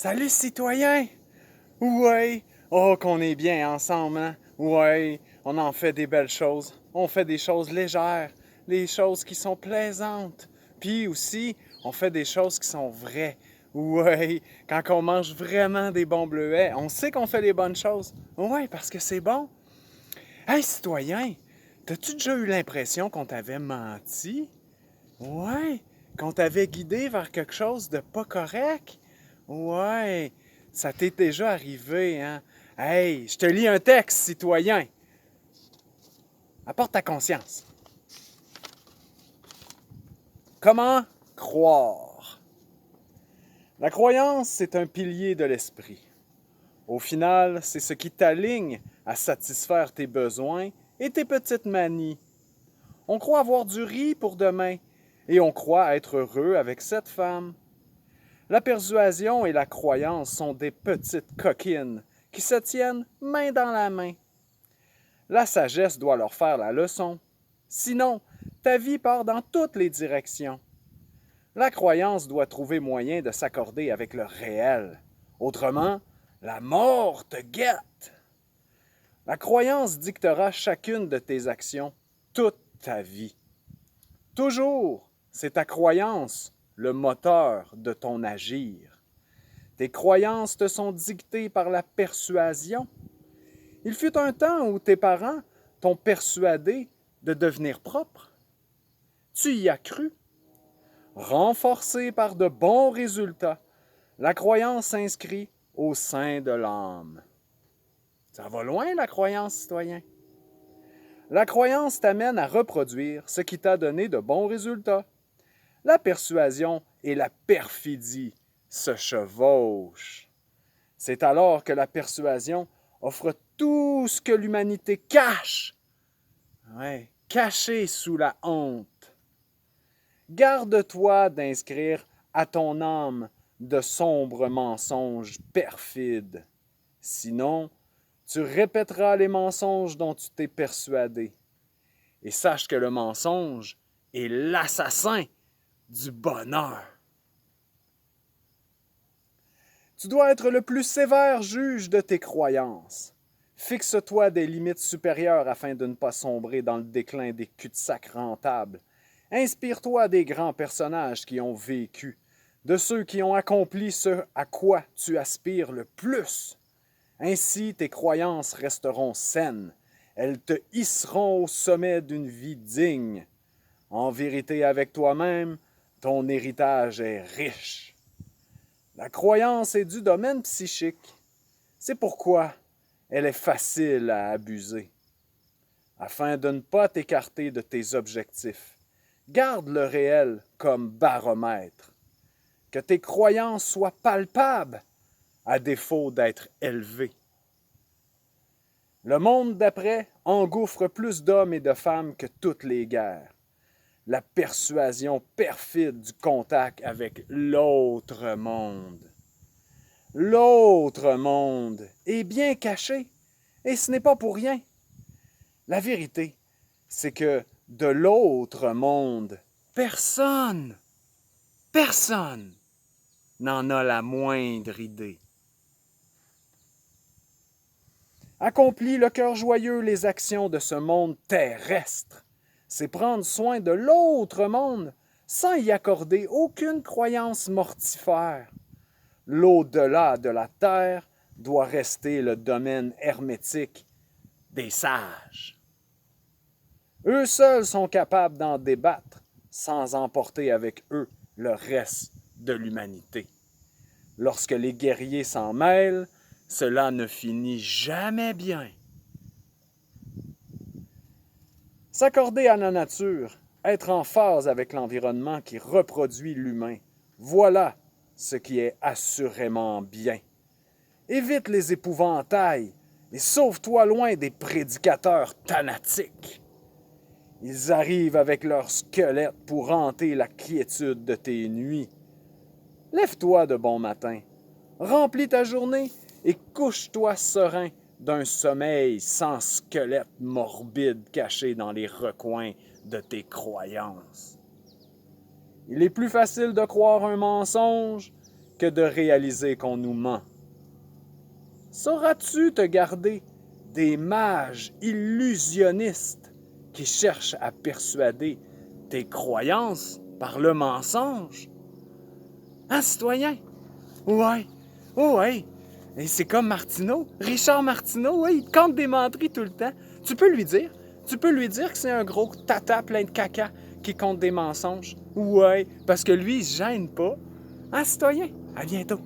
Salut citoyens! Ouais! Oh, qu'on est bien ensemble, hein? Ouais! On en fait des belles choses. On fait des choses légères, des choses qui sont plaisantes. Puis aussi, on fait des choses qui sont vraies. Ouais! Quand on mange vraiment des bons bleuets, on sait qu'on fait les bonnes choses. Ouais, parce que c'est bon. Hey, citoyen! T'as-tu déjà eu l'impression qu'on t'avait menti? Ouais! Qu'on t'avait guidé vers quelque chose de pas correct? Ouais, ça t'est déjà arrivé, hein? Hey, je te lis un texte, citoyen. Apporte ta conscience. Comment croire? La croyance, c'est un pilier de l'esprit. Au final, c'est ce qui t'aligne à satisfaire tes besoins et tes petites manies. On croit avoir du riz pour demain et on croit être heureux avec cette femme. La persuasion et la croyance sont des petites coquines qui se tiennent main dans la main. La sagesse doit leur faire la leçon. Sinon, ta vie part dans toutes les directions. La croyance doit trouver moyen de s'accorder avec le réel. Autrement, la mort te guette. La croyance dictera chacune de tes actions toute ta vie. Toujours, c'est ta croyance, le moteur de ton agir. Tes croyances te sont dictées par la persuasion. Il fut un temps où tes parents t'ont persuadé de devenir propre. Tu y as cru. Renforcée par de bons résultats, la croyance s'inscrit au sein de l'âme. Ça va loin, la croyance, citoyen. La croyance t'amène à reproduire ce qui t'a donné de bons résultats. La persuasion et la perfidie se chevauchent. C'est alors que la persuasion offre tout ce que l'humanité cache, ouais, caché sous la honte. Garde-toi d'inscrire à ton âme de sombres mensonges perfides. Sinon, tu répéteras les mensonges dont tu t'es persuadé. Et sache que le mensonge est l'assassin du bonheur. Tu dois être le plus sévère juge de tes croyances. Fixe-toi des limites supérieures afin de ne pas sombrer dans le déclin des cul-de-sac rentables. Inspire-toi des grands personnages qui ont vécu, de ceux qui ont accompli ce à quoi tu aspires le plus. Ainsi, tes croyances resteront saines. Elles te hisseront au sommet d'une vie digne. En vérité, avec toi-même, ton héritage est riche. La croyance est du domaine psychique. C'est pourquoi elle est facile à abuser. Afin de ne pas t'écarter de tes objectifs, garde le réel comme baromètre. Que tes croyances soient palpables, à défaut d'être élevées. Le monde d'après engouffre plus d'hommes et de femmes que toutes les guerres. La persuasion perfide du contact avec l'autre monde. L'autre monde est bien caché, et ce n'est pas pour rien. La vérité, c'est que de l'autre monde, personne n'en a la moindre idée. Accomplis le cœur joyeux les actions de ce monde terrestre. C'est prendre soin de l'autre monde sans y accorder aucune croyance mortifère. L'au-delà de la terre doit rester le domaine hermétique des sages. Eux seuls sont capables d'en débattre sans emporter avec eux le reste de l'humanité. Lorsque les guerriers s'en mêlent, cela ne finit jamais bien. S'accorder à la nature, être en phase avec l'environnement qui reproduit l'humain, voilà ce qui est assurément bien. Évite les épouvantails et sauve-toi loin des prédicateurs thanatiques. Ils arrivent avec leurs squelettes pour hanter la quiétude de tes nuits. Lève-toi de bon matin, remplis ta journée et couche-toi serein d'un sommeil sans squelette morbide caché dans les recoins de tes croyances. Il est plus facile de croire un mensonge que de réaliser qu'on nous ment? Sauras-tu te garder des mages illusionnistes qui cherchent à persuader tes croyances par le mensonge? Hein, citoyen? Ouais, ouais. Et c'est comme Martineau, Richard Martineau, ouais, il te conte des menteries tout le temps. Tu peux lui dire que c'est un gros tata plein de caca qui compte des mensonges. Ouais, parce que lui, il se gêne pas. Hein, citoyen? À bientôt.